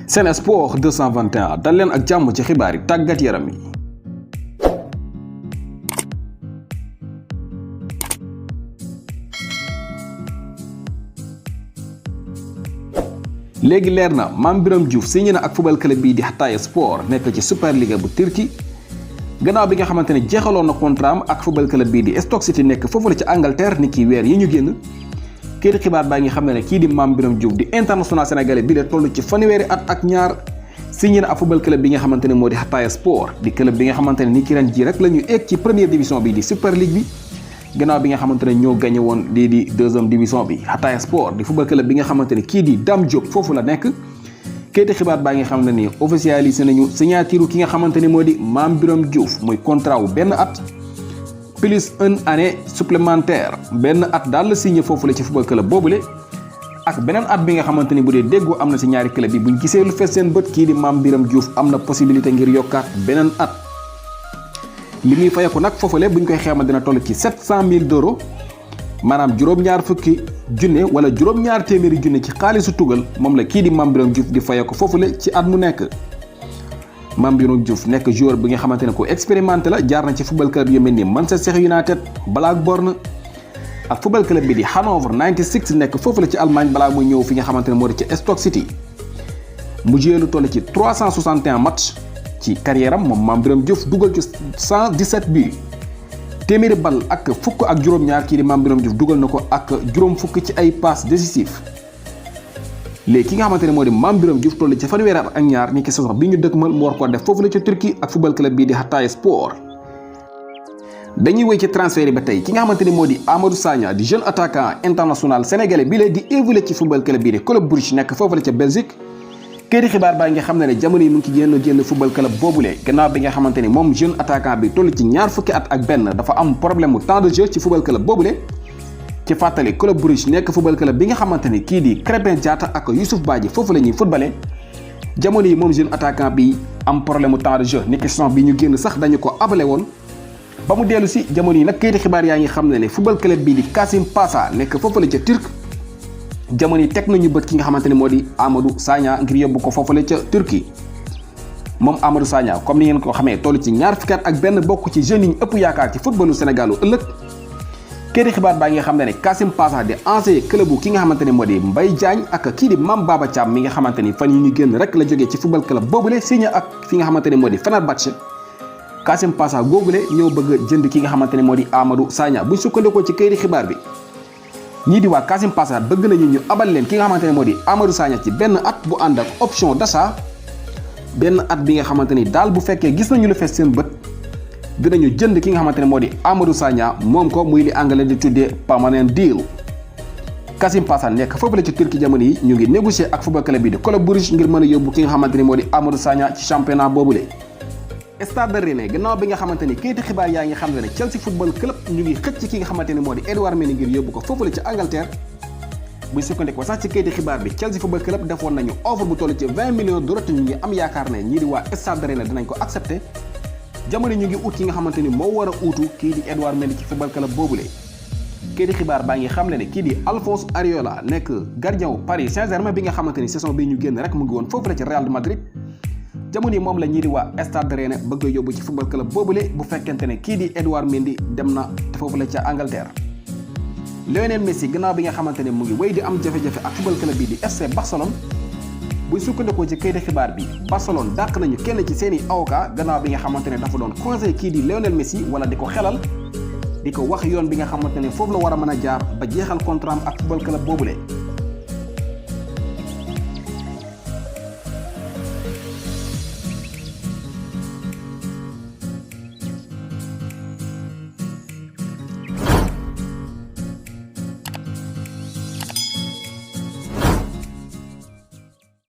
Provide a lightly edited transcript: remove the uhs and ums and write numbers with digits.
Sen Sport 221 dal leen ak jàmm ci xibaar yi tàggat yaram yi. léegi leer na Mame Birame Diouf signé na ak football club bii di Hatay Sport nekk ci Super Liga bu Turquie gannaaw bi nga xamante ne jeexaloon na contrat am ak football club bii di Stoke City nekk foofu la ci Angleterre ni ki weer yi ñu génn. kii di xibaar baa ngi xam ne kii di Mame Birame Diouf di international sénégalais bi la toll ci fanweeri at ak ñaar signé na ak football club bi nga xamante ne moo di Hatay Sport di club bi nga xamante ne ni ki ren ji rek la ñu egg ci première division bi di Super League bi gannaaw bi nga xamante ne ñoo gagné woon lii di deuxième division bi. Hatay Sport di football club bi nga xamante ne kii di Dame Diop foofu la nekk kii di xibaar baa ngi xam ne ni officialisé nañu signature ki nga xamante ne moo di Mame Birame Diouf muy contrat wu benn at plus une année supplémentaire benn at daal la signé foofu la ci football club boobule ak beneen at bi nga xamante ni bu dee déggoo am na si ñaari club yi buñ gisee lu fees seen bët kii di Mame Birame Diouf am na possibilité ngir yokkaat beneen at. li muy fayeku nag foofule buñ koy xeemal dina toll ci 700 000 €, maanaam juróom-ñaar fukki junne wala juróom-ñaar téeméeri junne ci xaalisu tugal moom la kii di Mame Birame Diouf di fayeku foofule ci at mu nekk. Mame Birame Diouf nekk joueur bi nga xamante ne ko expérimenté la jaar na ci football club yu mel ni Manchester United, Blackburn ak football club bi di Hannover 96 nekk foofu la ci Allemagne balaa muy ñëw fi nga xamante ne moo di ci Stoke City. mu joué lu toll ci 361 match ci carrière am moom Mame Birame Diouf dugal ci 117 buts téeméeri bal ak fukk ak juróom-ñaar kii di Mame Birame Diouf dugal na ko ak juróom fukk ci ay passes décisives. léegi ki nga xamante ne moo di Mame Birame Diouf toll ci fanweeri at ak ñaar ni ki saison bi ñu dëkkmal mu war ko def foofu la ca Turquie ak football club bii di Hatay Sport. dañuy wéy ci transfert yi ba tey ki nga xamante ne moo di Amadou Sagna di jeune attaquant international sénégalais bi lee di évolué ci football club bii di Club Brugge nekk foofu la ca Belgique. kii di xibaar baa nga xam ne jamono yi mu ngi ci génn football club boobule gannaaw bi nga xamante ni moom jeune attaquant bi toll ci ñaar fukki at ak benn dafa am problème mu temps de jeu ci football club boobule. ci fàttali Club Brugge nekk football club bi nga xamante ni kii di Krépin Diatta ak Youssouf Badji foofu la ñuy footballé jamono yi moom jeune attaquant bi am problème mu temps de jeu ni saison bi ñu génn sax dañu ko abale woon ba mu dellu si jamono yi nag kayiti xibaar yaa ngi xam ne football club bii di Kassim Pasa nekk foofu la ca Turc jamono yi teg nañu bët ki nga xamante ne moo di Amadou Sagna ngir yóbbu ko foofu la ca Turquie. moom Amadou Sagna comme ni ngeen ko xamee toll ci ñaar fukki at ak benn bokk ci jeunes yi ñu ëpp yaakaar ci footballu Sénégal ëllëg. kii di xibaar baa ngi xam ne Kassim Pasa di ancien club bu ki nga xamante ne moo di Mbaye Diagne ak kii di Mame Baba Thiam mi nga xamante ni fan yi ñu génn rek la jógee ci football club boobule signé ak fi nga xamante ne moo di Fenerbahçe. Kassim Pasa googule ñoo bëgg a jënd ki nga xamante ne moo di Amadou Sagna buñ sukkandikoo ci kii di xibaar bi ñii di waa Kassim Pasa bëgg nañu ñu abal leen ki nga xamante ne moo di Amadou Sagna ci benn at bu ànd ak option d'achat benn at bi nga xamante ni daal bu fekkee gis nañu lu fees seen bët dinañu jënd ki nga xamante ne moo di Amadou Sagna moom ko muy li anglais di tuddee permanent deal. Kassim Pasa nekk foofu la ci Turquie jamono yi ñu ngi négocier ak football club bi di Club Brugge ngir mën a yóbbu ki nga xamante ni moo di Amadou Sagna ci championnat boobule. Stade Rennais gannaaw bi nga xamante ni kayiti xibaar yaa ngi xam ne Chelsea football club ñu ngi xëcc ki nga xamante ni moo di Edouard Mendy ngir yóbbu ko foofu la ci Angleterre. buñ sukkandikoo sax ci kayiti xibaar bi Chelsea football club defoon nañu offre bu toll ci 20 millions €, te ñu ngi am yaakaar ne ñii di waa Stade Rennais dinañ ko accepté. jamono ñu ngi ut ki nga xamante ni moo war a uutu kii di Edouard Mendy ci football club boobule. kii di xibaar baa ngi xam ne kii di Alphonse Areola nekk gardien wu Paris Saint-Germain bi nga xamante ni saison bi ñu génn rek mu ngi woon foofu la ci Real de Madrid. jamono yi moom la ñii di waa Stade Rennais bëgg a yóbbu ci football club boobule bu fekkente ne kii di Edouard Mendy dem na te foofu la ca Angleterre. Lionel Messi gannaaw bi nga xamante ne mu ngi wéy di am jafe-jafe ak football club bi di FC Barcelone. buñ sukkandikoo ci kayiti xibaar bi Barcelone dàq nañu kenn ci seeni avocat gannaaw bi nga xamante ne dafa doon conseil kii di Lionel Messi wala di ko xelal di ko wax yoon bi nga xamante ne foofu la war a mën a jaar ba jeexal contrat am ak football club boobule.